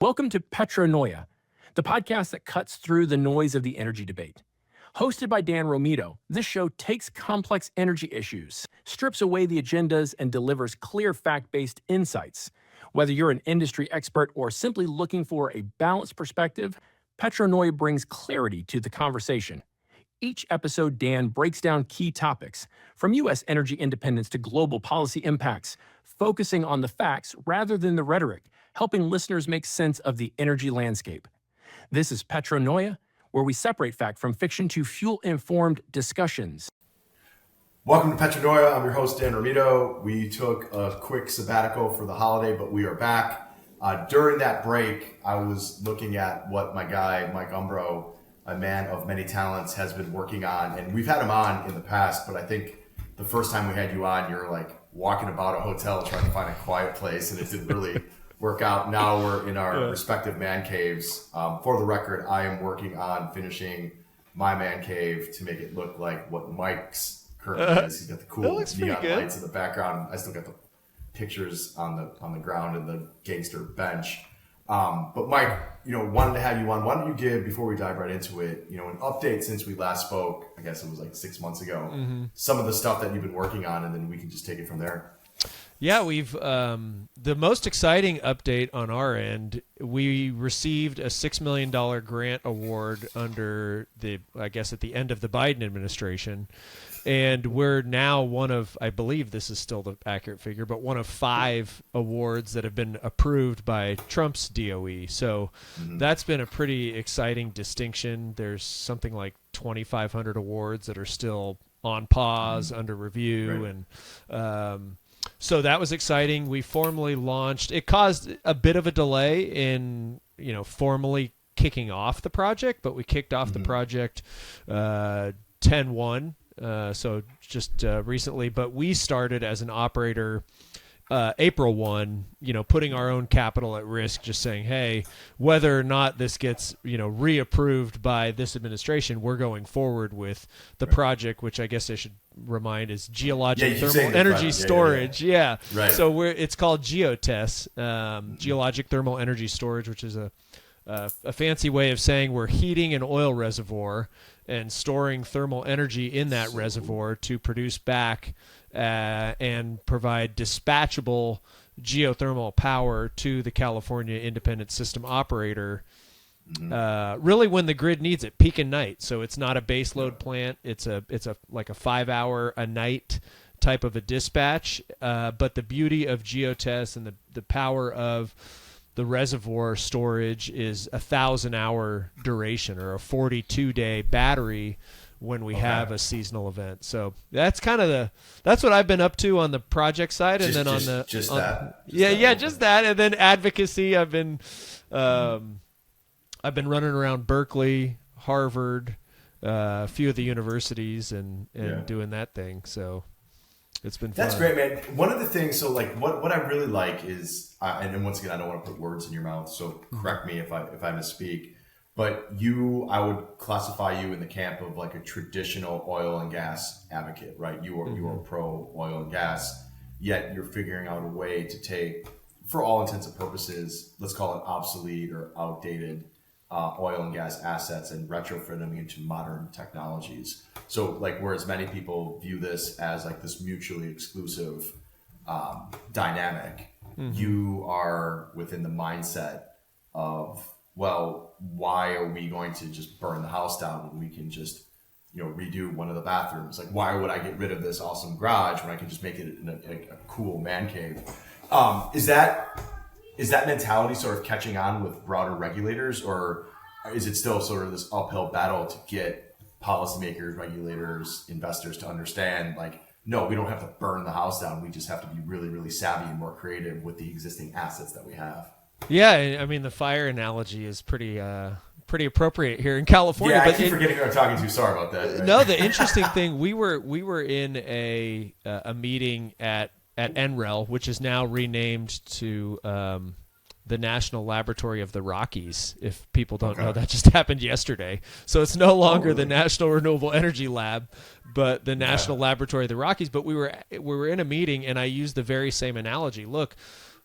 Welcome to PetroNoia, the podcast that cuts through the noise of the energy debate. Hosted by Dan Romito, this show takes complex energy issues, strips away the agendas, and delivers clear fact-based insights. Whether you're an industry expert or simply looking for a balanced perspective, PetroNoia brings clarity to the conversation. Each episode, Dan breaks down key topics, from U.S. energy independence to global policy impacts, focusing on the facts rather than the rhetoric, helping listeners make sense of the energy landscape. This is PetroNoia, where we separate fact from fiction to fuel-informed discussions. Welcome to PetroNoia. I'm your host, Dan Romito. We took a quick sabbatical for the holiday, but we are back. During that break, I was looking at what my guy, Mike Umbro, a man of many talents, has been working on. And we've had him on in the past, but I think the first time we had you on, you were like walking about a hotel trying to find a quiet place, and it didn't really work out. Now we're in our respective man caves. For the record, I am working on finishing my man cave to make it look like what Mike's currently is. He's got the cool neon lights in the background. I still got the pictures on the ground and the gangster bench. But Mike, wanted to have you on. Why don't you give, before we dive right into it, an update since we last spoke, I guess it was like 6 months ago, some of the stuff that you've been working on, and then we can just take it from there. Yeah, we've the most exciting update on our end, we received a $6 million grant award under at the end of the Biden administration. And we're now one of, I believe this is still the accurate figure, but one of 5 awards that have been approved by Trump's DOE. So that's been a pretty exciting distinction. There's something like 2,500 awards that are still on pause, under review. Right. And so that was exciting. We formally launched. It caused a bit of a delay in, formally kicking off the project, but we kicked off the project 10/1. So just recently, but we started as an operator April 1, putting our own capital at risk, just saying, hey, whether or not this gets, reapproved by this administration, we're going forward with the project, which I guess I should remind is Geologic Thermal Energy Storage. Yeah. Right. So it's called Geothermal Thermal Energy Storage, which is a fancy way of saying we're heating an oil reservoir and storing thermal energy in that reservoir to produce back and provide dispatchable geothermal power to the California Independent System Operator, really when the grid needs it, peak and night. So it's not a base load plant. It's like a 5-hour a night type of a dispatch. But the beauty of Geotest and the power of the reservoir storage is 1,000-hour duration, or a 42-day battery when we have a seasonal event. So that's kind of that's what I've been up to on the project side, and then just that, and then advocacy. I've been running around Berkeley, Harvard, a few of the universities, and doing that thing. So it's been fun. That's great, man. One of the things, so like what I really like is, and then once again, I don't want to put words in your mouth, so correct me if I misspeak, but I would classify you in the camp of like a traditional oil and gas advocate, right? You are pro oil and gas, yet you're figuring out a way to take, for all intents and purposes, let's call it obsolete or outdated oil and gas assets and retrofit them into modern technologies. So like, whereas many people view this as like this mutually exclusive dynamic, you are within the mindset of, well, why are we going to just burn the house down when we can just, redo one of the bathrooms? Like, why would I get rid of this awesome garage when I can just make it a cool man cave? Is that mentality sort of catching on with broader regulators, or is it still sort of this uphill battle to get policymakers, regulators, investors to understand, like, no, we don't have to burn the house down. We just have to be really, really savvy and more creative with the existing assets that we have? Yeah, I mean, the fire analogy is pretty appropriate here in California. Yeah, I keep forgetting who I'm talking to. Sorry about that. Right? No, the interesting thing, we were in a meeting at NREL, which is now renamed to the National Laboratory of the Rockies. If people don't know, that just happened yesterday. So it's no longer the National Renewable Energy Lab, but the National Laboratory of the Rockies. But we were in a meeting, and I used the very same analogy. Look,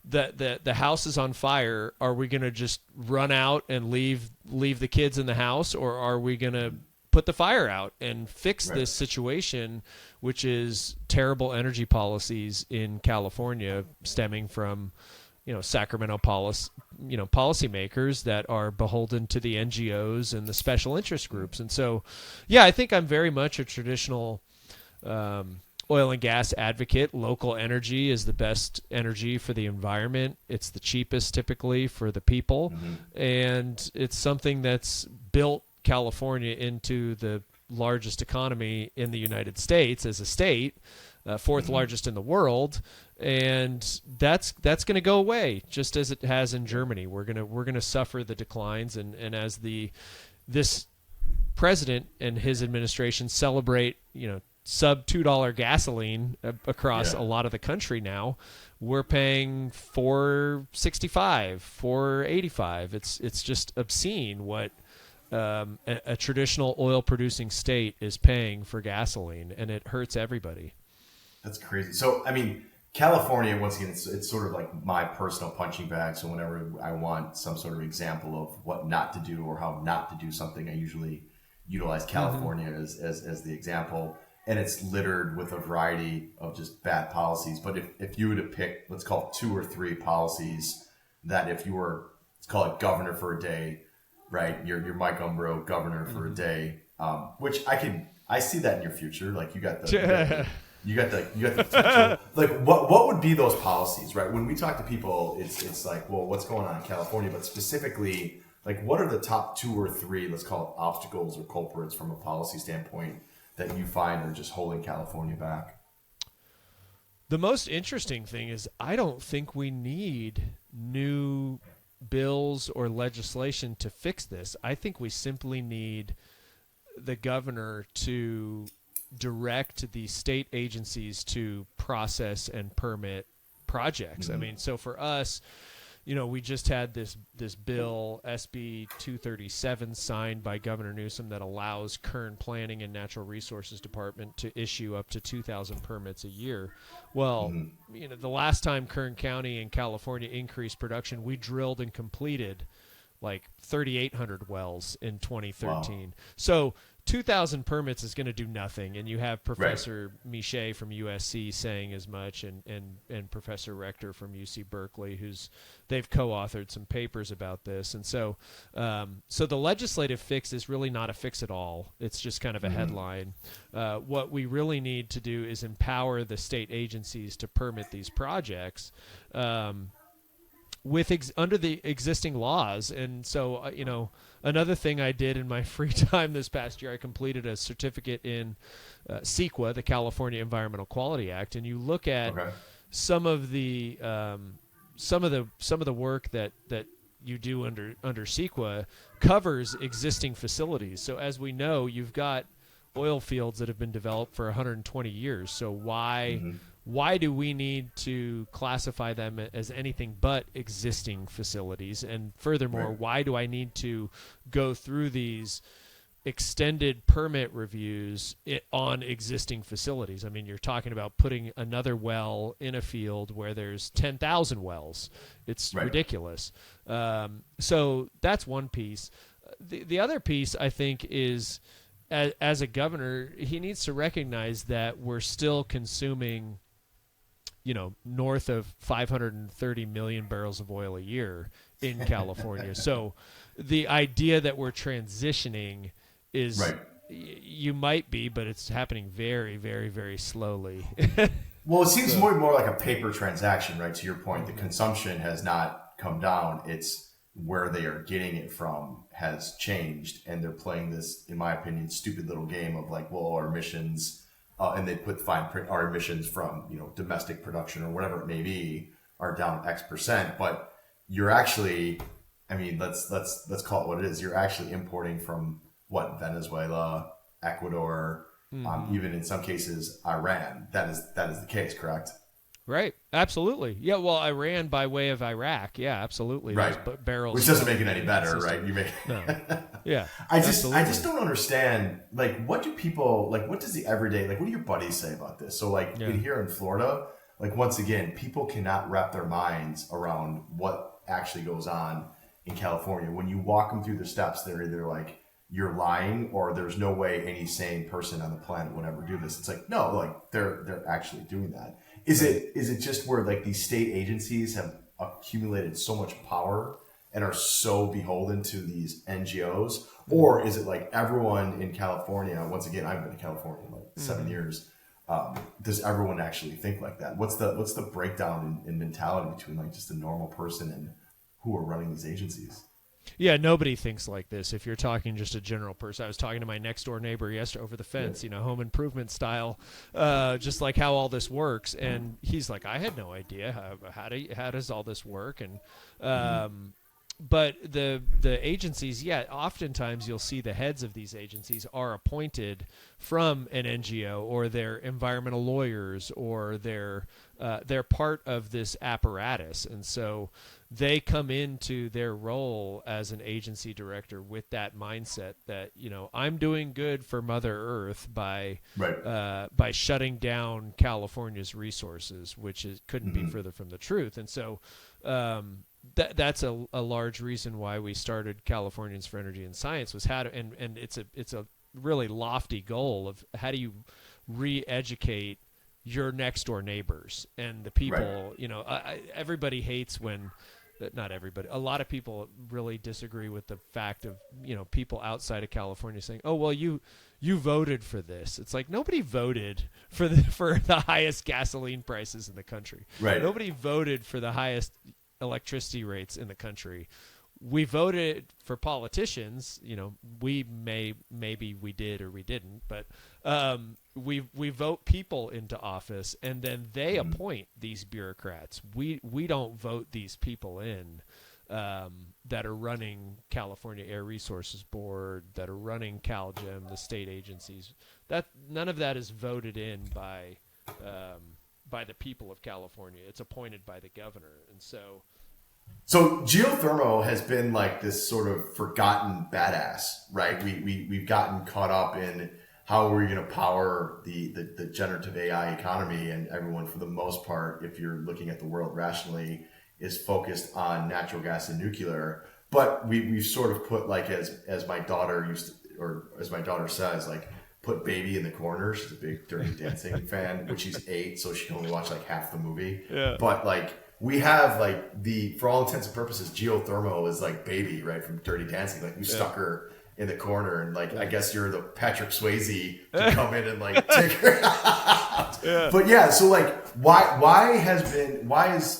the house is on fire, are we going to just run out and leave the kids in the house, or are we going to put the fire out and fix this situation, which is terrible energy policies in California stemming from, Sacramento policymakers that are beholden to the NGOs and the special interest groups. And so, yeah, I think I'm very much a traditional oil and gas advocate. Local energy is the best energy for the environment. It's the cheapest typically for the people. And it's something that's built California into the largest economy in the United States as a state, fourth largest in the world, and that's going to go away just as it has in Germany. We're going to suffer the declines, and as this president and his administration celebrate, sub $2 gasoline across a lot of the country now, we're paying $4.65, $4.85. It's just obscene what a traditional oil producing state is paying for gasoline, and it hurts everybody. That's crazy. So, I mean, California, once again, it's sort of like my personal punching bag. So whenever I want some sort of example of what not to do or how not to do something, I usually utilize California as the example. And it's littered with a variety of just bad policies. But if you were to pick, let's call it 2 or 3 policies that if you were, let's call it governor for a day, right? You're Mike Umbro, governor for a day, which I see that in your future. Like you got the potential. Like what would be those policies, right? When we talk to people, it's like, well, what's going on in California? But specifically, like what are the top 2 or 3, let's call it obstacles or culprits from a policy standpoint that you find are just holding California back? The most interesting thing is I don't think we need new bills or legislation to fix this. I think we simply need the governor to direct the state agencies to process and permit projects. I mean, so for us, we just had this bill, SB 237, signed by Governor Newsom that allows Kern Planning and Natural Resources Department to issue up to 2,000 permits a year. Well, the last time Kern County in California increased production, we drilled and completed like 3,800 wells in 2013. Wow. So 2,000 permits is going to do nothing, and you have Professor Miche from USC saying as much, and Professor Rector from UC Berkeley, they've co-authored some papers about this, and so the legislative fix is really not a fix at all. It's just kind of a headline. What we really need to do is empower the state agencies to permit these projects. Under the existing laws. And so, another thing I did in my free time this past year, I completed a certificate in CEQA, the California Environmental Quality Act, and you look at some of the work that you do under CEQA covers existing facilities. So as we know, you've got oil fields that have been developed for 120 years. So why do we need to classify them as anything but existing facilities? And furthermore, why do I need to go through these extended permit reviews on existing facilities? I mean, you're talking about putting another well in a field where there's 10,000 wells. It's ridiculous. So that's one piece. The other piece, I think, is as a governor, he needs to recognize that we're still consuming north of 530 million barrels of oil a year in California. So the idea that we're transitioning is you might be, but it's happening very, very, very slowly. Well, it seems more and more like a paper transaction, right? To your point, the consumption has not come down. It's where they are getting it from has changed, and they're playing this, in my opinion, stupid little game of like, well, our emissions and they put fine print, our emissions from domestic production or whatever it may be are down X%, but you're actually, I mean, let's call it what it is. You're actually importing from Venezuela, Ecuador, even in some cases Iran. That is the case, correct? Right. Absolutely. Yeah. Well, Iran by way of Iraq. Yeah, absolutely. Right. Barrels. Which doesn't make it any better, right? No. Yeah. I just don't understand. Like, what do people like? What does the everyday like? What do your buddies say about this? So, like, here in Florida, like, once again, people cannot wrap their minds around what actually goes on in California. When you walk them through the steps, they're either like, you're lying, or there's no way any sane person on the planet would ever do this. It's like, no, like they're actually doing that. Is it just where like these state agencies have accumulated so much power and are so beholden to these NGOs, or is it like everyone in California? Once again, I've been to California like 7 years. Does everyone actually think like that? What's the breakdown in mentality between like just a normal person and who are running these agencies? Yeah, nobody thinks like this. If you're talking just a general person, I was talking to my next door neighbor yesterday over the fence, home improvement style, just like how all this works. And he's like, I had no idea how does all this work? And but the agencies, oftentimes you'll see the heads of these agencies are appointed from an NGO, or they're environmental lawyers, or they're part of this apparatus, and so they come into their role as an agency director with that mindset that I'm doing good for Mother Earth by shutting down California's resources, which couldn't be further from the truth, and so. That's a large reason why we started Californians for Energy and Science, was how to, and it's a really lofty goal of how do you re-educate your next door neighbors and the people. Everybody hates when, not everybody, a lot of people really disagree with the fact of people outside of California saying, oh well, you voted for this. It's like, nobody voted for the highest gasoline prices in the country. Right. Nobody voted for the highest electricity rates in the country. We voted for politicians. Maybe we did or we didn't, but we vote people into office, and then they appoint these bureaucrats. We don't vote these people in that are running California Air Resources Board, that are running CalGEM, the state agencies. That none of that is voted in by the people of California. It's appointed by the governor. And so geothermal has been like this sort of forgotten badass, right? We've gotten caught up in how we're going to power the generative AI economy, and everyone, for the most part, if you're looking at the world rationally, is focused on natural gas and nuclear. But we've sort of put, like, as my daughter as my daughter says, like, put baby in the corner. She's a big Dirty Dancing fan, which she's 8, so she can only watch like half the movie. Yeah. But like, we have like for all intents and purposes, geothermal is like baby, right, from Dirty Dancing. Like, we stuck her in the corner, and like, I guess you're the Patrick Swayze to come in and like take her out. Yeah. But yeah, so like, why has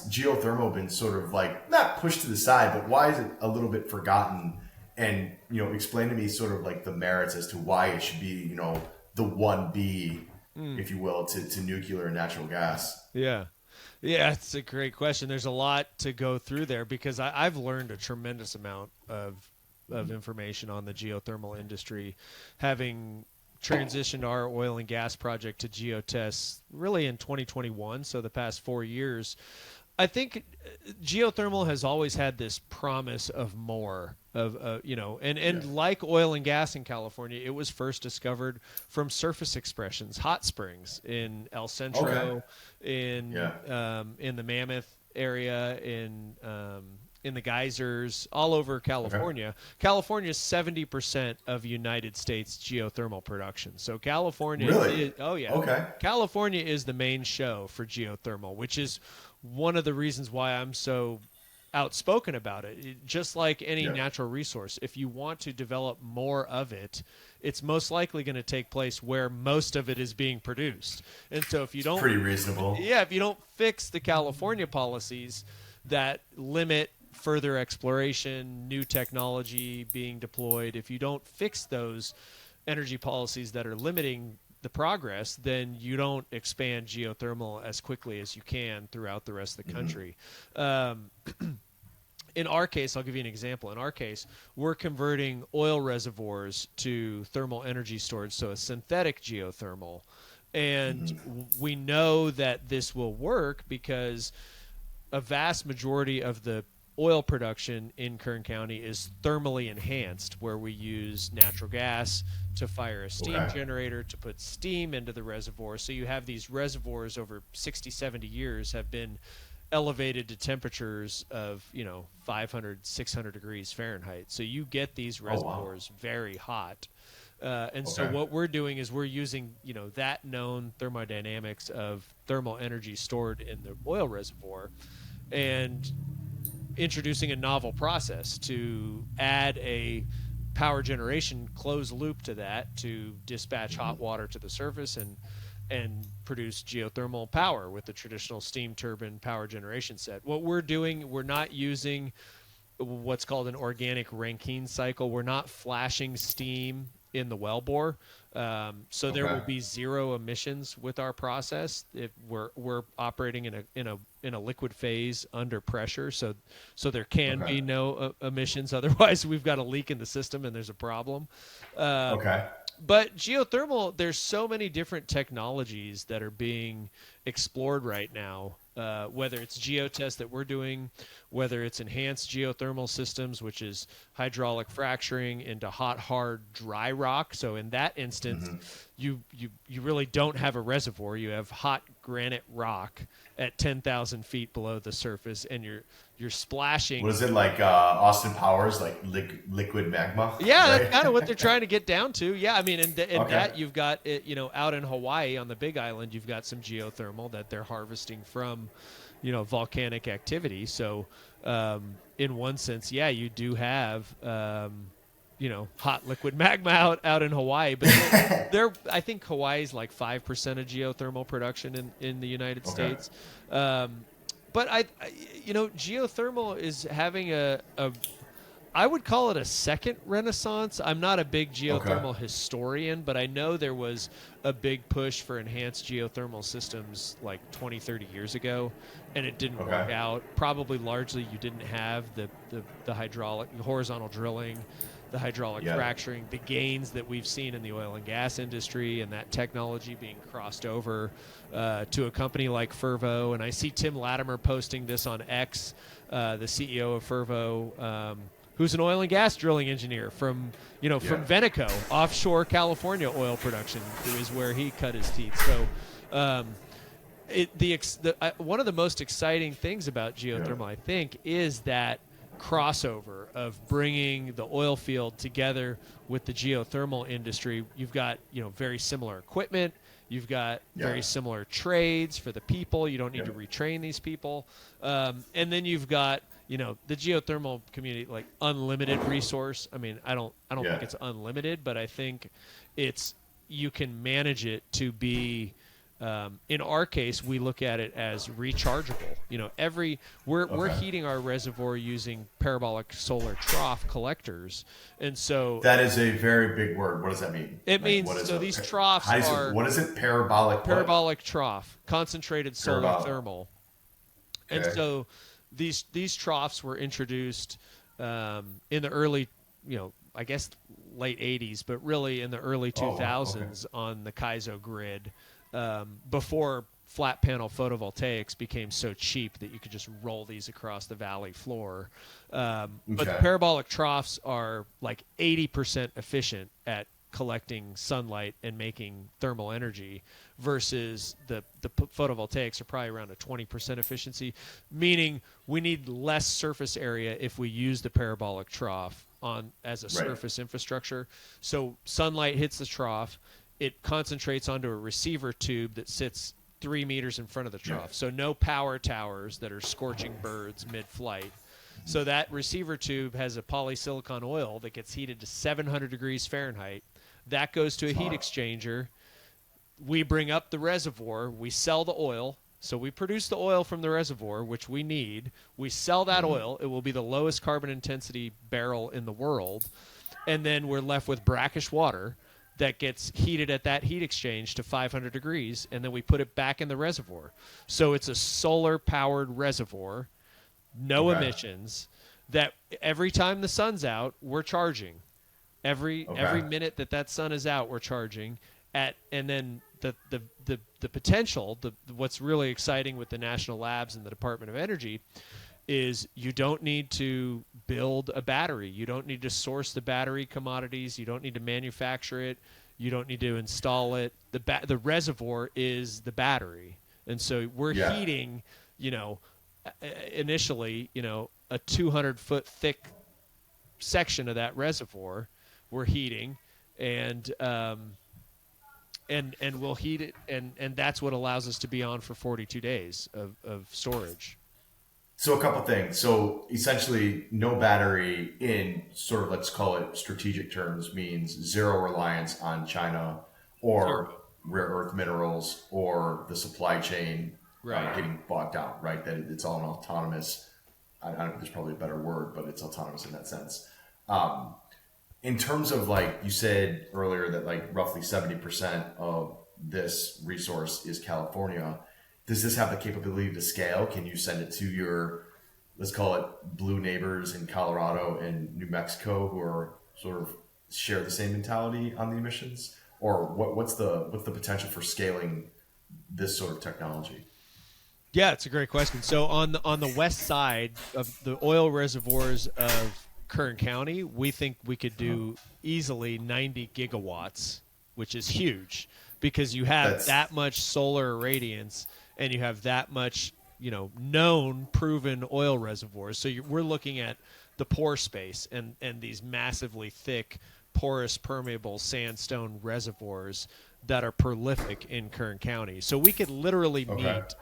geothermal been sort of like not pushed to the side, but why is it a little bit forgotten? And, explain to me sort of like the merits as to why it should be, the 1B, if you will, to nuclear and natural gas. Yeah. Yeah, it's a great question. There's a lot to go through there, because I've learned a tremendous amount of information on the geothermal industry, having transitioned our oil and gas project to geotests really in 2021, so the past 4 years. I think geothermal has always had this promise of more like oil and gas in California, it was first discovered from surface expressions, hot springs in El Centro, in the Mammoth area, in the geysers, all over California. Okay. California is 70% of United States geothermal production. So California, California is the main show for geothermal, which is one of the reasons why I'm so outspoken about it. Just like any natural resource, if you want to develop more of it, it's most likely going to take place where most of it is being produced. And so if you don't, pretty reasonable. Yeah, if you don't fix the California policies that limit further exploration, new technology being deployed, if you don't fix those energy policies that are limiting the progress, then you don't expand geothermal as quickly as you can throughout the rest of the country. In our case, I'll give you an example. In our case, we're converting oil reservoirs to thermal energy storage, so a synthetic geothermal. And we know that this will work because a vast majority of the oil production in Kern County is thermally enhanced, where we use natural gas to fire a steam generator to put steam into the reservoir. So you have these reservoirs over 60, 70 years have been elevated to temperatures of 500, 600 degrees Fahrenheit. So you get these reservoirs very hot. So what we're doing is we're using that known thermodynamics of thermal energy stored in the oil reservoir and introducing a novel process to add a power generation closed loop to that to dispatch hot water to the surface and produce geothermal power with the traditional steam turbine power generation set. What we're doing, we're not using what's called an organic Rankine cycle. We're not flashing steam in the wellbore. So there will be zero emissions with our process. If we're operating in a liquid phase under pressure, so there can be no emissions. Otherwise, we've got a leak in the system and there's a problem. But geothermal, there's so many different technologies that are being explored right now, whether it's geotest that we're doing, whether it's enhanced geothermal systems, which is hydraulic fracturing into hot, hard, dry rock. So in that instance, you really don't have a reservoir. You have hot granite rock at 10,000 feet below the surface, and you're splashing. What is it, like Austin Powers, like liquid magma? Yeah, that's kind of what they're trying to get down to. Yeah, I mean, and that you've got it, out in Hawaii on the Big Island, you've got some geothermal that they're harvesting from, volcanic activity. So, in one sense, yeah, you do have, hot liquid magma out in Hawaii, but I think Hawaii's like 5% of geothermal production in the United States. But geothermal is having I would call it a second renaissance. I'm not a big geothermal historian, but I know there was a big push for enhanced geothermal systems like 20, 30 years ago, and it didn't work out. Probably largely you didn't have the hydraulic, horizontal drilling, the hydraulic fracturing, the gains that we've seen in the oil and gas industry, and that technology being crossed over to a company like Fervo. And I see Tim Latimer posting this on X, the CEO of Fervo, who's an oil and gas drilling engineer from Veneco, offshore California oil production, who is where he cut his teeth. So one of the most exciting things about geothermal, I think, is that crossover of bringing the oil field together with the geothermal industry. You've got very similar equipment, you've got very similar trades for the people. You don't need to retrain these people, and then you've got the geothermal community, like unlimited resource. I mean, I don't think it's unlimited, but I think you can manage it to be. In our case, we look at it as rechargeable. We're heating our reservoir using parabolic solar trough collectors, and so that is a very big word. What does that mean? It means these troughs are what is it? Parabolic trough, concentrated solar thermal, and so these troughs were introduced in the early, I guess late 80s, but really in the early 2000s on the Kaizo grid. Before flat panel photovoltaics became so cheap that you could just roll these across the valley floor. But the parabolic troughs are like 80% efficient at collecting sunlight and making thermal energy versus the photovoltaics are probably around a 20% efficiency, meaning we need less surface area if we use the parabolic trough as a surface infrastructure. So sunlight hits the trough, it concentrates onto a receiver tube that sits 3 meters in front of the trough. So no power towers that are scorching birds mid-flight. So that receiver tube has a polysilicon oil that gets heated to 700 degrees Fahrenheit. That goes to a heat exchanger. We bring up the reservoir. We sell the oil. So we produce the oil from the reservoir, which we need. We sell that oil. It will be the lowest carbon intensity barrel in the world. And then we're left with brackish water that gets heated at that heat exchange to 500 degrees, and then we put it back in the reservoir. So it's a solar-powered reservoir, no emissions, that every time the sun's out, we're charging. Every minute that sun is out, we're charging. And then the potential, what's really exciting with the national labs and the Department of Energy is you don't need to build a battery. You don't need to source the battery commodities. You don't need to manufacture it. You don't need to install it. The reservoir is the battery. And so we're heating, initially, a 200-foot thick section of that reservoir. We're heating, and we'll heat it, and that's what allows us to be on for 42 days of storage. So a couple things. So essentially, no battery in sort of, let's call it strategic terms, means zero reliance on China or rare earth minerals or the supply chain getting bogged down, right? That it's all an autonomous, I don't know, there's probably a better word, but it's autonomous in that sense. In terms of, like you said earlier, that like roughly 70% of this resource is California. Does this have the capability to scale? Can you send it to your, let's call it, blue neighbors in Colorado and New Mexico who are sort of share the same mentality on the emissions? Or what's the potential for scaling this sort of technology? Yeah, it's a great question. So on the west side of the oil reservoirs of Kern County, we think we could do easily 90 gigawatts, which is huge because you have that much solar irradiance and you have that much, known, proven oil reservoirs. So we're looking at the pore space and these massively thick, porous, permeable sandstone reservoirs that are prolific in Kern County. So we could literally meet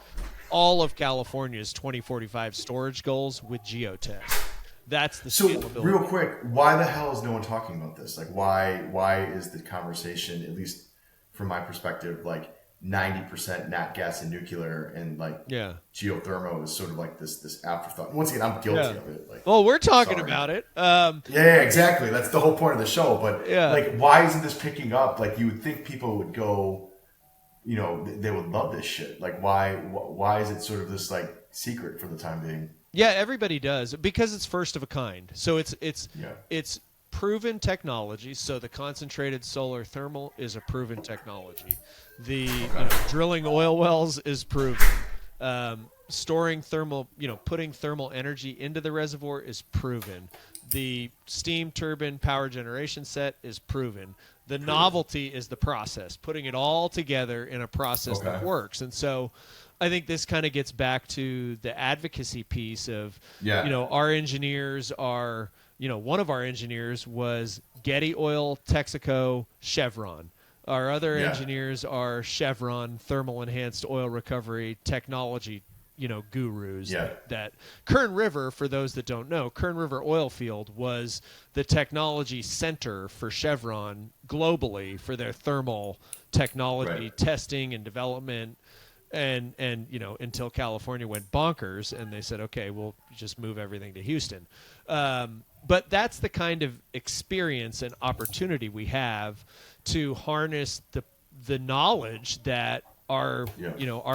all of California's 2045 storage goals with geotest. That's the scalability. So real quick, why the hell is no one talking about this? Like, why is the conversation, at least from my perspective, like 90% nat gas and nuclear, and like geothermal is sort of like this afterthought. Once again, I'm guilty of it. Like, well, we're talking about it. Yeah, exactly. That's the whole point of the show. But like, why isn't this picking up? Like, you would think people would go, they would love this shit. Like, why is it sort of this like secret for the time being? Yeah, everybody does because it's first of a kind. So it's proven technology. So the concentrated solar thermal is a proven technology. The drilling oil wells is proven. Storing thermal, putting thermal energy into the reservoir is proven. The steam turbine power generation set is proven. The novelty is the process, putting it all together in a process that works. And so I think this kind of gets back to the advocacy piece of, our engineers are, one of our engineers was Getty Oil, Texaco, Chevron. Our other engineers are Chevron, thermal enhanced oil recovery technology, gurus. That Kern River, for those that don't know, Kern River oil field was the technology center for Chevron globally for their thermal technology testing and development. And until California went bonkers and they said, okay, we'll just move everything to Houston. But that's the kind of experience and opportunity we have to harness the knowledge that our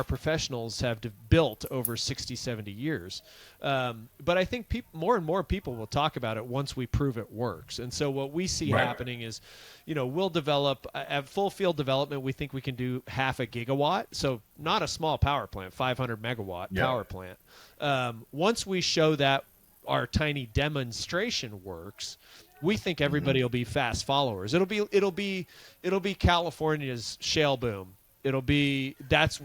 professionals have built over 60, 70 years. But I think more and more people will talk about it once we prove it works. And so what we see happening is, we'll develop at full field development. We think we can do half a gigawatt. So not a small power plant, 500 megawatt power plant. Once we show that our tiny demonstration works, we think everybody will be fast followers. It'll be California's shale boom. That's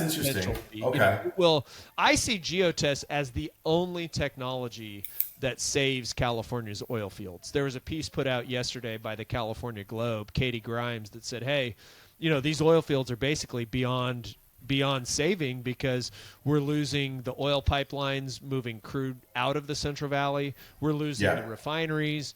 interesting. Okay. Well, I see geotest as the only technology that saves California's oil fields. There was a piece put out yesterday by the California Globe, Katie Grimes, that said, hey, these oil fields are basically beyond saving because we're losing the oil pipelines moving crude out of the Central Valley. We're losing the refineries.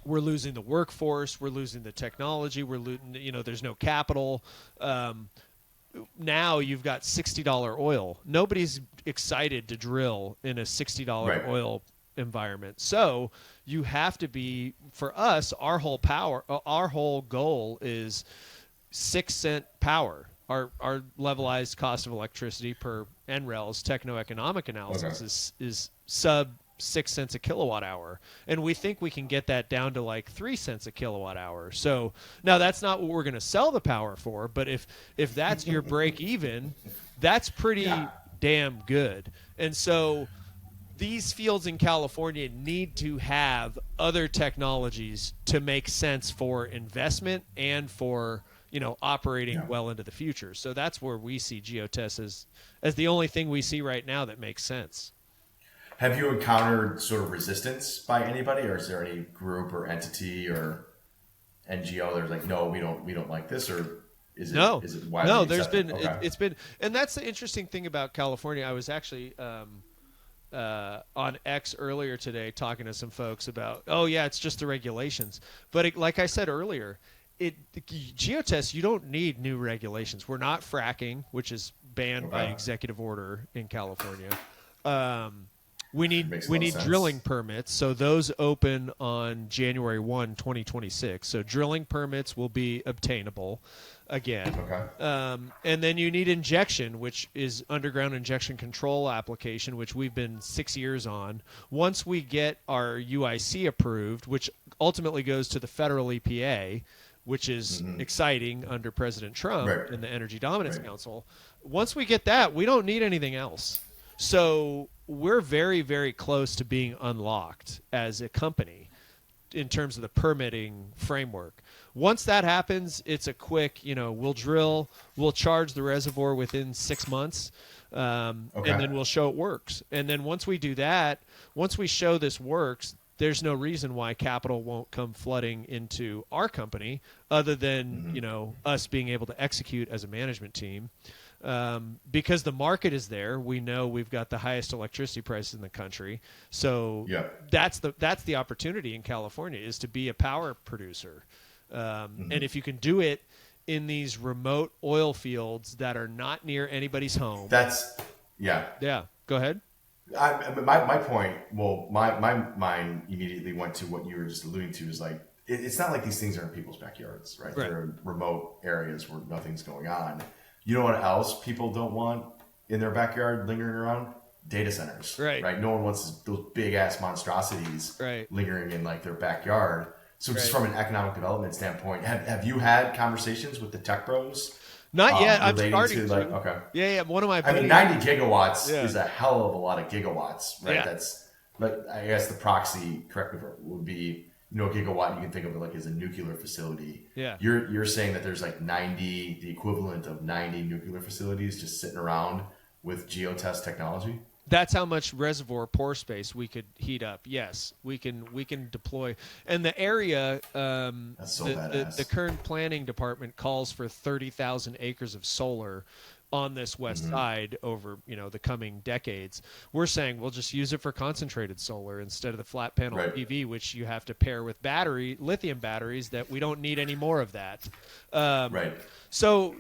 We're losing the workforce. We're losing the technology. We're losing, there's no capital. Now you've got $60 oil. Nobody's excited to drill in a $60 oil environment. So you have to be, for us, our whole goal is 6-cent power. Our levelized cost of electricity per NREL's techno-economic analysis is sub 6 cents a kilowatt hour. And we think we can get that down to like 3 cents a kilowatt hour. So now that's not what we're going to sell the power for, but if that's your break even, that's pretty damn good. And so these fields in California need to have other technologies to make sense for investment and for, operating well into the future. So that's where we see geotests as the only thing we see right now that makes sense. Have you encountered sort of resistance by anybody, or is there any group or entity or NGO that's like, no, we don't like this, or is it widely no? There's accepted? been Okay. it's been, and that's the interesting thing about California. I was actually on X earlier today talking to some folks about, it's just the regulations, but like I said earlier, geotests, you don't need new regulations. We're not fracking, which is banned by executive order in California. We need drilling permits, so those open on January 1, 2026. So drilling permits will be obtainable again. Okay. And then you need injection, which is underground injection control application, which we've been 6 years on. Once we get our UIC approved, which ultimately goes to the federal EPA, which is exciting under President Trump and the Energy Dominance Council. Once we get that, we don't need anything else. So we're very, very close to being unlocked as a company in terms of the permitting framework. Once that happens, it's a quick, we'll drill, we'll charge the reservoir within 6 months, and then we'll show it works. And then once we do that, once we show this works, there's no reason why capital won't come flooding into our company other than, us being able to execute as a management team. Because the market is there. We know we've got the highest electricity prices in the country. So that's the opportunity in California, is to be a power producer. And if you can do it in these remote oil fields that are not near anybody's home. Yeah. Go ahead. My point, my mind immediately went to what you were just alluding to, is like, it's not like these things are in people's backyards, right? They're in remote areas where nothing's going on. You know what else people don't want in their backyard lingering around? Data centers, right? No one wants those big ass monstrosities lingering in like their backyard. So just from an economic development standpoint, have you had conversations with the tech bros? Not yet. I'm starting to. Okay. Yeah. One of my. I mean, 90 gigawatts is a hell of a lot of gigawatts, right? That's, but I guess the proxy, correct me if would be, a gigawatt. You can think of it like as a nuclear facility. Yeah. You're saying that there's like 90, the equivalent of 90 nuclear facilities just sitting around with geotest technology. That's how much reservoir pore space we could heat up. Yes, we can deploy. And the area, That's so badass. The current planning department calls for 30,000 acres of solar on this west side over the coming decades. We're saying we'll just use it for concentrated solar instead of the flat panel PV, which you have to pair with lithium batteries that we don't need any more of that. So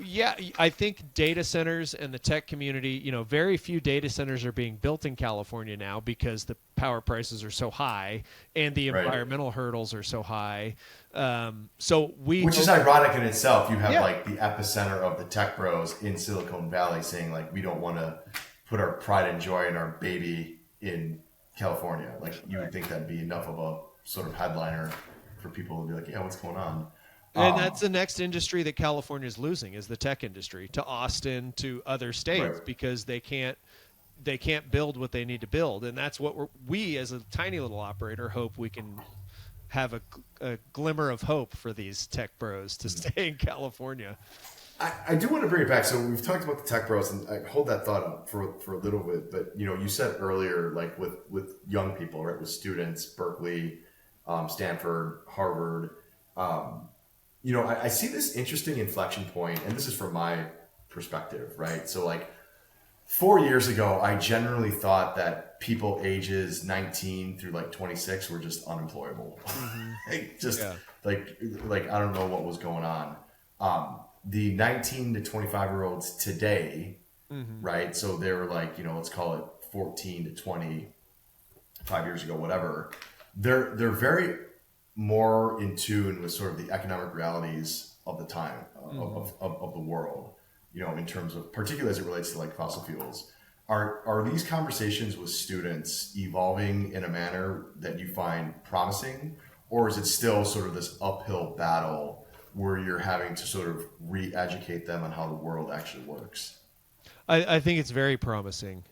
I think data centers and the tech community, very few data centers are being built in California now because the power prices are so high and the environmental hurdles are so high. Which is ironic in itself. You have like the epicenter of the tech bros in Silicon Valley saying like, we don't want to put our pride and joy in our baby in California. Like you would think that'd be enough of a sort of headliner for people to be like, yeah, what's going on? And that's the next industry that California is losing, is the tech industry, to Austin, to other states, because they can't build what they need to build. And that's what we as a tiny little operator hope we can have a glimmer of hope for these tech bros to stay in California. I do want to bring it back. So we've talked about the tech bros, and I hold that thought up for a little bit. But you said earlier, like with young people, right, with students, Berkeley, Stanford, Harvard. I see this interesting inflection point, and this is from my perspective, right? So like 4 years ago, I generally thought that people ages 19 through like 26 were just unemployable. Like I don't know what was going on. The 19 to 25-year-olds today, right? So they were like, let's call it 14 to 25 years ago, whatever. They're very more in tune with sort of the economic realities of the time of the world, in terms of, particularly as it relates to like fossil fuels. Are these conversations with students evolving in a manner that you find promising, or is it still sort of this uphill battle where you're having to sort of re-educate them on how the world actually works? I think it's very promising.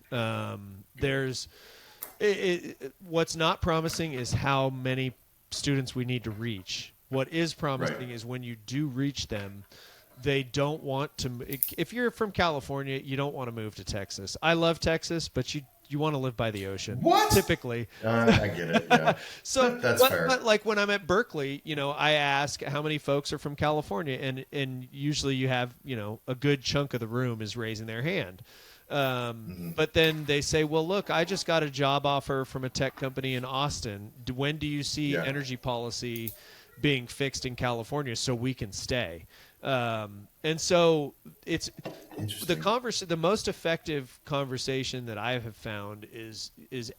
What's not promising is how many students we need to reach. What is promising is when you do reach them, they don't want to. If you're from California, you don't want to move to Texas. I love Texas, but you want to live by the ocean. What? Typically. I get it. Yeah. So that's fair. But like when I'm at Berkeley, I ask how many folks are from California, and usually you have, a good chunk of the room is raising their hand. But then they say, well, look, I just got a job offer from a tech company in Austin. When do you see energy policy being fixed in California so we can stay? And so it's the most effective conversation that I have found is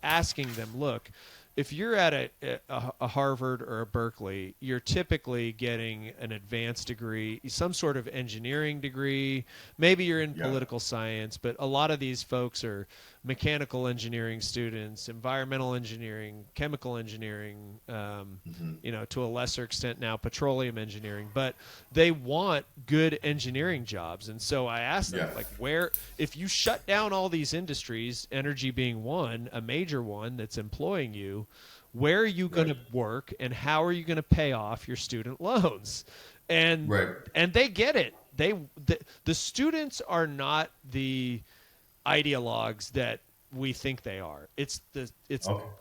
asking them, look, if you're at a Harvard or a Berkeley, you're typically getting an advanced degree, some sort of engineering degree. Maybe you're in political science, but a lot of these folks are mechanical engineering students, environmental engineering, chemical engineering, to a lesser extent now petroleum engineering. But they want good engineering jobs. And so I asked them, if you shut down all these industries, energy being one, a major one that's employing you, where are you going to work and how are you going to pay off your student loans? And they get it. The students are not the ideologues that we think they are. It's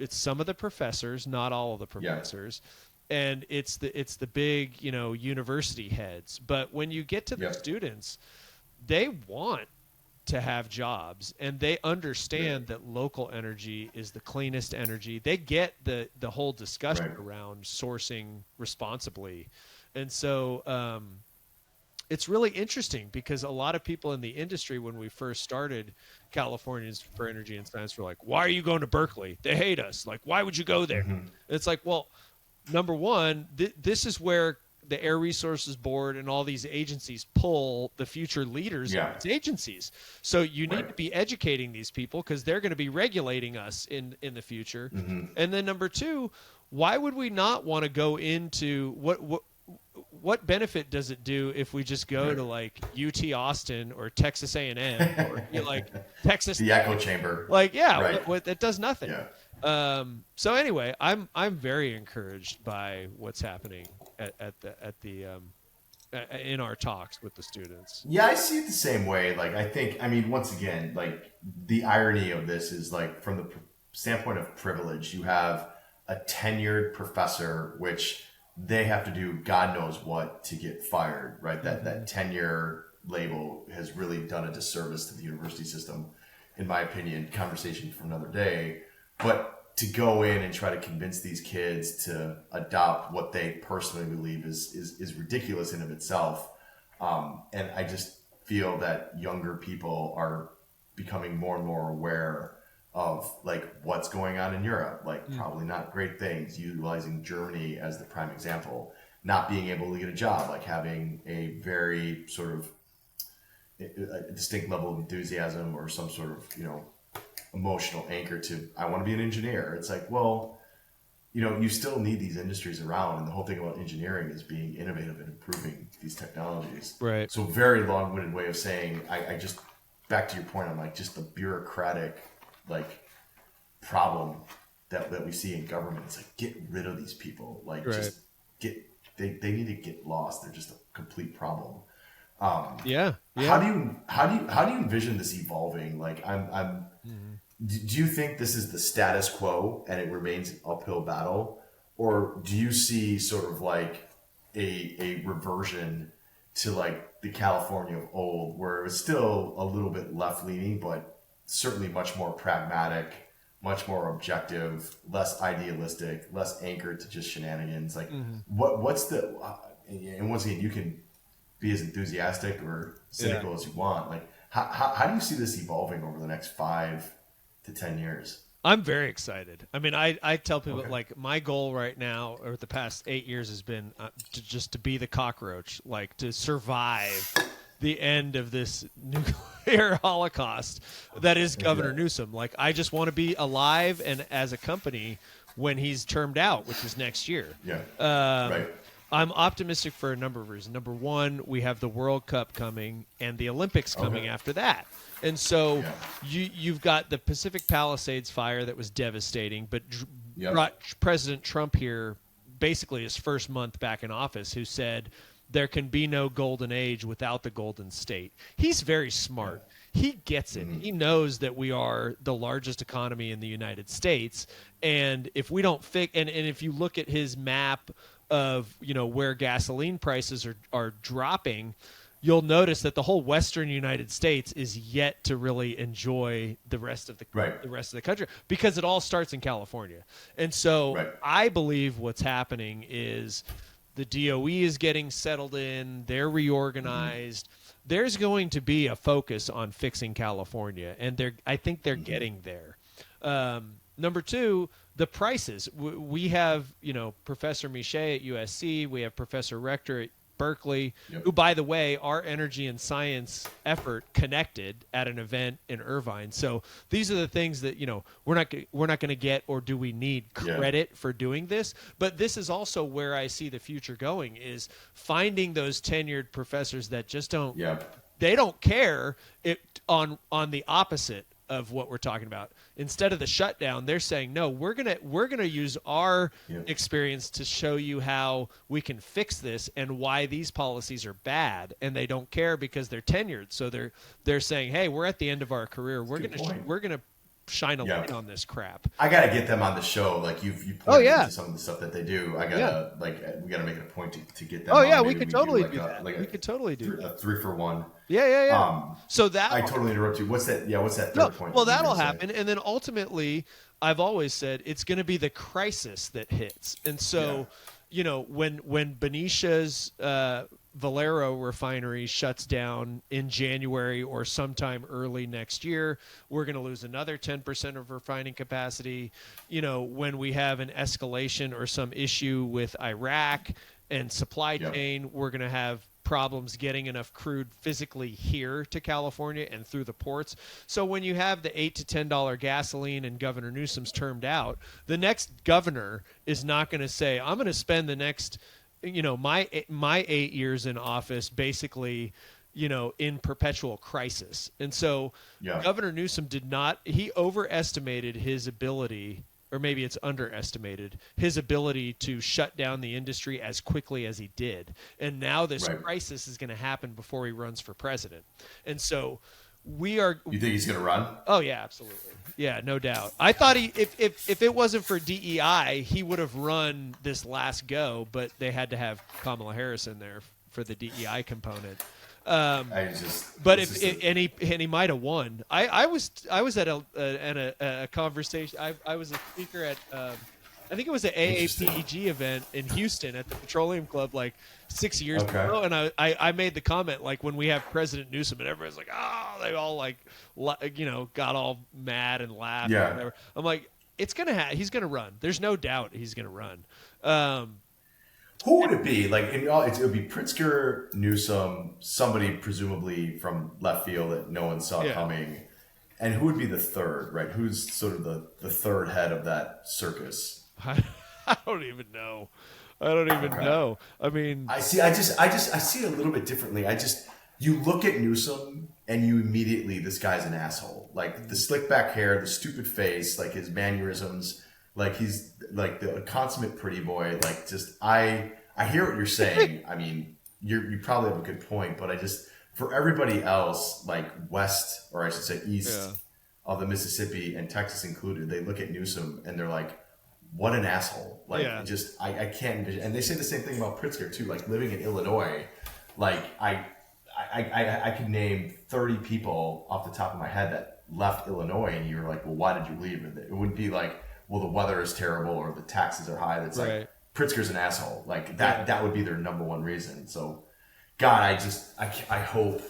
some of the professors, not all of the professors. And it's the big, university heads. But when you get to the students, they want to have jobs, and they understand that local energy is the cleanest energy. They get the whole discussion around sourcing responsibly. And so it's really interesting because a lot of people in the industry, when we first started Californians for Energy and Science, were like, why are you going to Berkeley? They hate us. Like, why would you go there? It's like, well, number one, this is where the Air Resources Board and all these agencies pull the future leaders of these agencies. So you need to be educating these people because they're going to be regulating us in the future. And then number two, why would we not want to go into what benefit does it do if we just go to like UT Austin or Texas A&M or Texas, the echo chamber? That does nothing. So anyway, I'm very encouraged by what's happening at the in our talks with the students. Yeah, I see it the same way. Once again, the irony of this is from the standpoint of privilege, you have a tenured professor, which they have to do God knows what to get fired, right? That tenure label has really done a disservice to the university system, in my opinion. Conversation for another day. But to go in and try to convince these kids to adopt what they personally believe is ridiculous in of itself. And I just feel that younger people are becoming more and more aware of what's going on in Europe, probably not great things, utilizing Germany as the prime example, not being able to get a job, having a very sort of a distinct level of enthusiasm or some sort of, emotional anchor to, I want to be an engineer. It's you still need these industries around. And the whole thing about engineering is being innovative and improving these technologies. Right. So very long-winded way of saying, I just, back to your point, I'm just the bureaucratic, problem that we see in government. It's get rid of these people. Just they need to get lost. They're just a complete problem. How do you envision this evolving? Do you think this is the status quo and it remains an uphill battle, or do you see sort of a reversion to the California of old, where it was still a little bit left leaning, but certainly much more pragmatic, much more objective, less idealistic, less anchored to just shenanigans? What's the and once again, you can be as enthusiastic or cynical as you want. How do you see this evolving over the next 5 to 10 years? I'm very excited. I tell people my goal right now, or the past 8 years, has been to be the cockroach, to survive the end of this nuclear holocaust that is Governor Newsom. I just want to be alive and as a company when he's termed out, which is next year. I'm optimistic for a number of reasons. Number one, we have the World Cup coming and the Olympics coming after that. And so you've got the Pacific Palisades fire that was devastating, but brought President Trump here basically his first month back in office, who said there can be no golden age without the Golden State. He's very smart. He gets it. He knows that we are the largest economy in the United States. And if we don't fix, and if you look at his map of, where gasoline prices are dropping, you'll notice that the whole Western United States is yet to really enjoy the rest of the country, because it all starts in California. And so I believe what's happening is the DOE is getting settled in, they're reorganized. There's going to be a focus on fixing California, and I think they're getting there. Number two, the prices. We have, Professor Miche at USC. We have Professor Rector at Berkeley, who, by the way, our energy and science effort connected at an event in Irvine. So these are the things that, we're not going to get, or do we need credit for doing this? But this is also where I see the future going, is finding those tenured professors that just don't, they don't care on the opposite of what we're talking about. Instead of the shutdown, they're saying, no, we're gonna use our experience to show you how we can fix this and why these policies are bad. And they don't care because they're tenured. So they're saying, hey, we're at the end of our career. We're gonna shine a light on this crap. I gotta get them on the show. Like you pointed to some of the stuff that they do. I gotta we gotta make it a point to get them. We could totally do that. We could totally do that. A 3-for-1. So that I totally interrupt you. What's that? Yeah, what's that third point? Well, that'll happen, and then ultimately, I've always said it's going to be the crisis that hits. And so, when Benicia's Valero refinery shuts down in January or sometime early next year, we're going to lose another 10% of refining capacity. When we have an escalation or some issue with Iraq and supply chain, we're going to have problems getting enough crude physically here to California and through the ports. So when you have the $8 to $10 gasoline and Governor Newsom's termed out, the next governor is not going to say, I'm going to spend the next, my 8 years in office basically, in perpetual crisis. And so Governor Newsom he overestimated his ability, or maybe it's underestimated, his ability to shut down the industry as quickly as he did. And now this crisis is going to happen before he runs for president. And so we are... You think he's going to run? Oh, yeah, absolutely. Yeah, no doubt. I thought if it wasn't for DEI, he would have run this last go, but they had to have Kamala Harris in there for the DEI component. He might have won. I was at a conversation. I was a speaker at I think it was an AAPEG event in Houston at the Petroleum Club like 6 years ago, and I made the comment, like, when we have President Newsom and everybody's like, they all like got all mad and laughed. And whatever. I'm like, he's gonna run. There's no doubt he's gonna run. Who would it be? Like, it would be Pritzker, Newsom, somebody presumably from left field that no one saw coming. And who would be the third, right? Who's sort of the third head of that circus? I don't even know. Know. I mean, I see it a little bit differently. You look at Newsom and you immediately, this guy's an asshole. Like, the slick back hair, the stupid face, like his mannerisms. Like, he's like the consummate pretty boy. Like, just I hear what you're saying. I mean, you probably have a good point, but for everybody else, like west, or I should say east of the Mississippi and Texas included, they look at Newsom and they're like, what an asshole. Like, I can't envision. And they say the same thing about Pritzker too. Like, living in Illinois, like I could name 30 people off the top of my head that left Illinois, and you're like, well, why did you leave? It wouldn't be like, well, the weather is terrible or the taxes are high. That's like, Pritzker's an asshole. Like, that would be their number one reason. So, God, I hope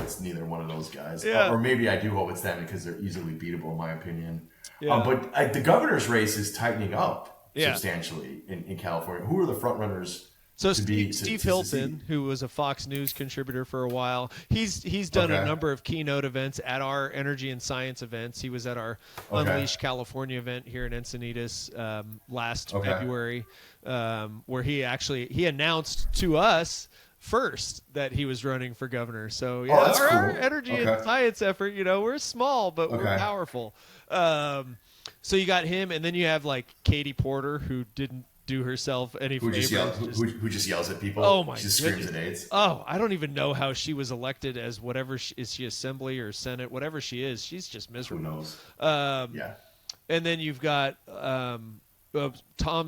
it's neither one of those guys. Or maybe I do hope it's them, because they're easily beatable in my opinion. But the governor's race is tightening up substantially in California. Who are the front runners So to be Steve to Hilton, succeed. who was a Fox News contributor for a while, he's done a Okay. number of keynote events at our energy and science events. He was at our Okay. Unleash California event here in Encinitas last Okay. February, where he announced to us first that he was running for governor. So yeah, that's our cool. energy and Okay. science effort, we're small but we're Okay. powerful. So you got him, and then you have like Katie Porter, who didn't do herself any Who favors. who just yells at people? Oh my She just screams goodness. at aides. Oh, I don't even know how she was elected as whatever is she assembly or senate, whatever she is. She's just Who miserable. knows? Yeah. And then you've got Tom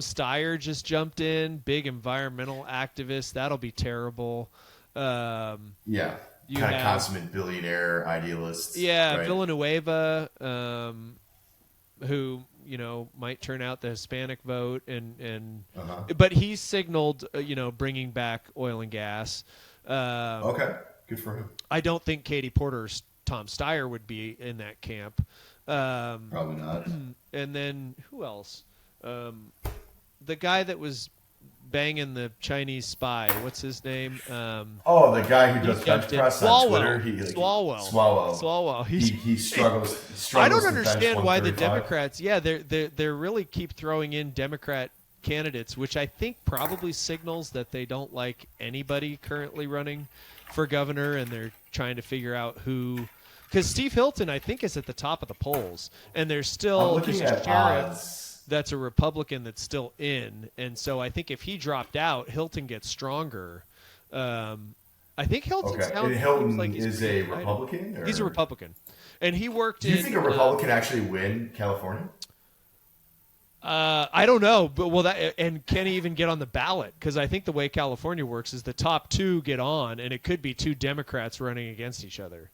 Steyer just jumped in, big environmental activist. That'll be terrible. Yeah. You Kind of have- consummate billionaire idealist. Yeah, right? Villanueva, who might turn out the Hispanic vote, and but he signaled bringing back oil and gas. Okay. Good for him. I don't think Katie Porter's Tom Steyer would be in that camp. Probably not. And then who else? The guy that was banging the Chinese spy. What's his name? Oh, the guy who does He bench jumped in. press on Swalwell. Twitter. Swalwell. He struggles. I don't to bench understand why the 135. Democrats. Yeah, they really keep throwing in Democrat candidates, which I think probably signals that they don't like anybody currently running for governor, and they're trying to figure out who. Because Steve Hilton, I think, is at the top of the polls, and there's I'm still looking there's a at sheriff odds. that's a Republican that's still in, and so I think if he dropped out, Hilton gets stronger. I think Hilton's Okay. now And Hilton seems like he's is pretty a united. Republican? Or? He's a Republican, and he worked. Do you in, think a Republican actually win California? I don't know, but and can he even get on the ballot? Because I think the way California works is the top two get on, and it could be two Democrats running against each other.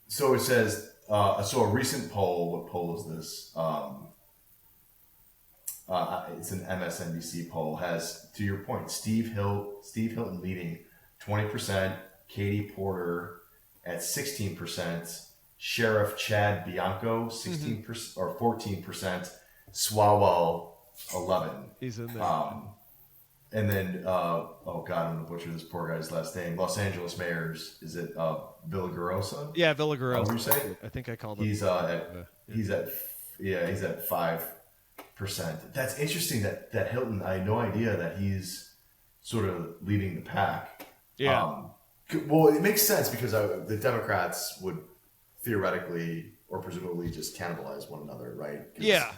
So it says. So a recent poll. What poll is this? It's an MSNBC poll. Has, to your point, Steve Hilton leading 20%, Katie Porter at 16%, Sheriff Chad Bianco 16% or 14%, Swalwell 11. He's in there. And then oh god, I'm gonna butcher this poor guy's last name. Los Angeles mayor's, is it Villagrosa? Yeah, Villagrosa. What you say? I think I called him. He's at 5%. That's interesting that Hilton, I had no idea that he's sort of leading the pack. Yeah. Well, it makes sense because the Democrats would theoretically or presumably just cannibalize one another, right? 'Cause, Yeah.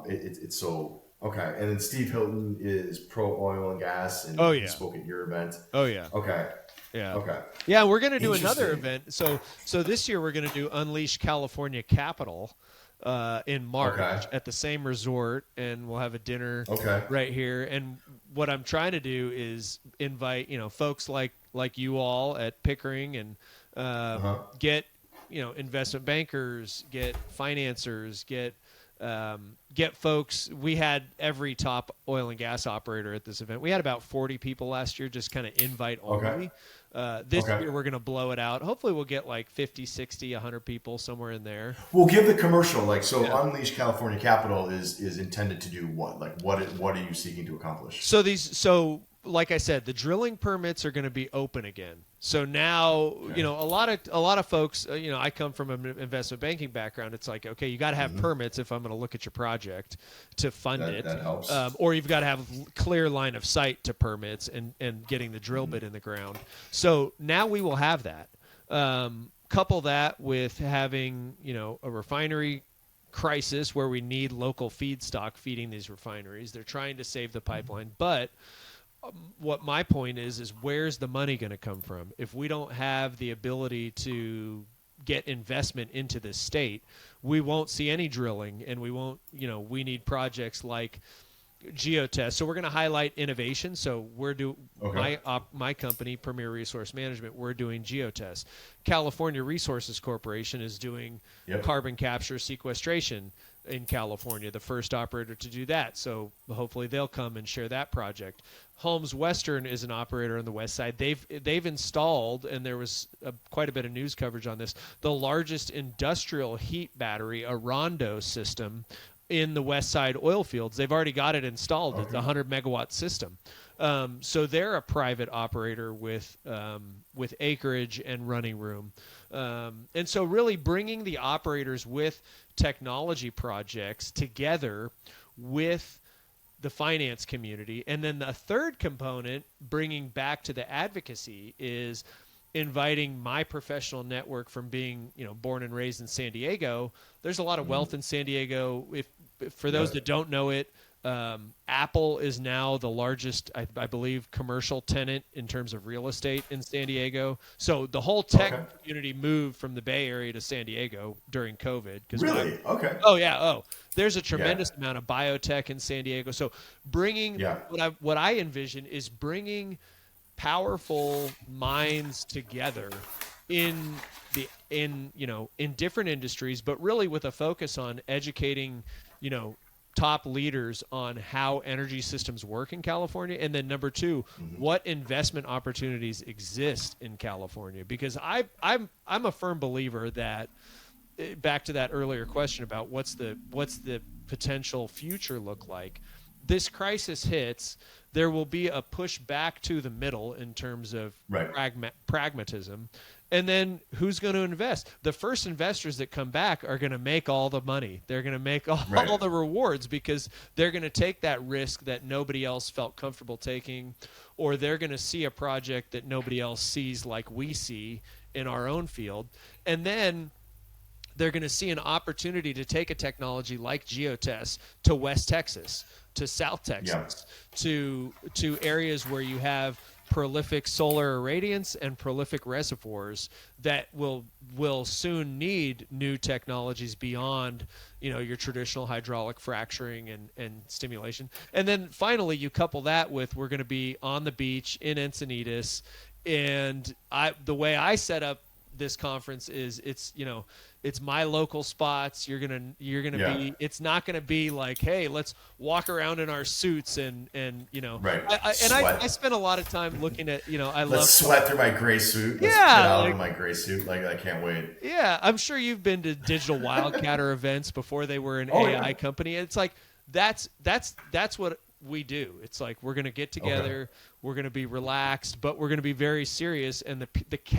It's so okay. And then Steve Hilton is pro oil and gas, and he spoke at your event. Oh yeah. Okay. Yeah. Okay. Yeah, we're going to do another Interesting. event. So this year we're going to do Unleash California Capital in March at the same resort, and we'll have a dinner right here. And what I'm trying to do is invite folks like you all at Pickering, and get investment bankers, get financiers, get folks. We had every top oil and gas operator at this event. We had about 40 people last year, just kind of invite only. This year we're going to blow it out. Hopefully we'll get like 50, 60, 100 people somewhere in there. We'll give the commercial. Unleash California Capital is intended to do what? Like what are you seeking to accomplish? So like I said, the drilling permits are going to be open again. So now, a lot of folks, I come from an investment banking background. It's like, okay, you got to have permits if I'm going to look at your project to fund it. That helps. Or you've got to have clear line of sight to permits and getting the drill bit in the ground. So now we will have that. Couple that with having, a refinery crisis where we need local feedstock feeding these refineries. They're trying to save the pipeline, but what my point is where's the money going to come from? If we don't have the ability to get investment into this state, we won't see any drilling, and we won't, we need projects like Geotest. So we're going to highlight innovation. So my company, Premier Resource Management, we're doing Geotest. California Resources Corporation is doing carbon capture sequestration in California, the first operator to do that. So hopefully they'll come and share that project. Holmes Western is an operator on the west side. They've installed, and there was quite a bit of news coverage on this, the largest industrial heat battery, a Rondo system, in the West Side oil fields. They've already got it installed. It's a 100 megawatt system. So they're a private operator with acreage and running room. And so really bringing the operators with technology projects together with the finance community. And then the third component, bringing back to the advocacy, is inviting my professional network from being, born and raised in San Diego. There's a lot of wealth in San Diego. If for those that don't know it, Apple is now the largest, I believe, commercial tenant in terms of real estate in San Diego. So the whole tech community moved from the Bay Area to San Diego during COVID. Really? Okay. Oh, yeah. Oh, there's a tremendous amount of biotech in San Diego. So bringing what I envision is bringing powerful minds together in different industries, but really with a focus on educating, top leaders on how energy systems work in California. And then number two, what investment opportunities exist in California? Because I'm a firm believer that, back to that earlier question about what's the potential future look like, this crisis hits, there will be a push back to the middle in terms of pragmatism. And then who's going to invest? The first investors that come back are going to make all the money. They're going to make all the rewards, because they're going to take that risk that nobody else felt comfortable taking, or they're going to see a project that nobody else sees like we see in our own field. And then they're going to see an opportunity to take a technology like geotest to West Texas, to South Texas, to areas where you have prolific solar irradiance and prolific reservoirs that will soon need new technologies beyond your traditional hydraulic fracturing and stimulation. And then finally you couple that with, we're going to be on the beach in Encinitas, and the way I set up this conference is it's my local spots. You're gonna be. It's not gonna be like, hey, let's walk around in our suits and I spend a lot of time looking at let's sweat through my gray suit. Let's get out of my gray suit. Like, I can't wait. Yeah, I'm sure you've been to Digital Wildcatter events before they were an AI company. It's like that's what we do. It's like, we're going to get together, we're going to be relaxed, but we're going to be very serious. And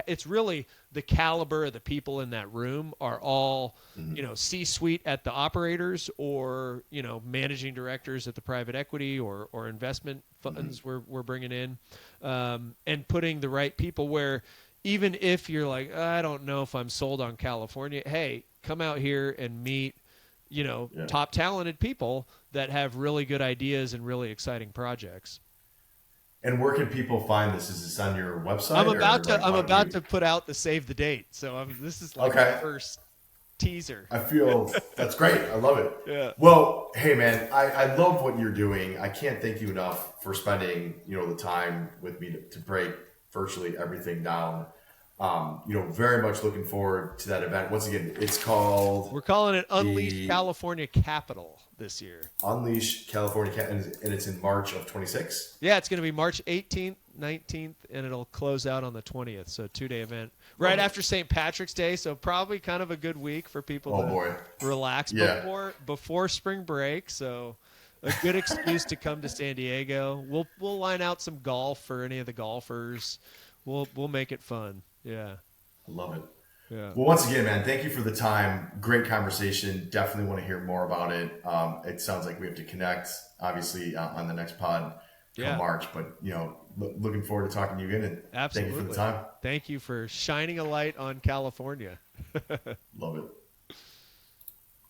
it's really the caliber of the people in that room are all, C-suite at the operators, or, managing directors at the private equity or investment funds we're bringing in, and putting the right people where, even if you're like, I don't know if I'm sold on California, hey, come out here and meet top talented people that have really good ideas and really exciting projects. And where can people find this? Is this on your website? I'm about to put out the save the date. So this is like the first teaser. I feel that's great. I love it. Yeah. Well, hey man, I love what you're doing. I can't thank you enough for spending, the time with me to break virtually everything down. Very much looking forward to that event. Once again, we're calling it Unleash California Capital this year. Unleash California, and it's in March of 26. Yeah, it's going to be March 18th, 19th, and it'll close out on the 20th. So 2-day event right after St. Patrick's Day. So probably kind of a good week for people to relax before spring break. So a good excuse to come to San Diego. We'll line out some golf for any of the golfers. We'll make it fun. Yeah. I love it. Yeah. Well, once again, man, thank you for the time. Great conversation. Definitely want to hear more about it. It sounds like we have to connect, obviously, on the next pod come March. But, looking forward to talking to you again. And absolutely. Thank you for the time. Thank you for shining a light on California. Love it.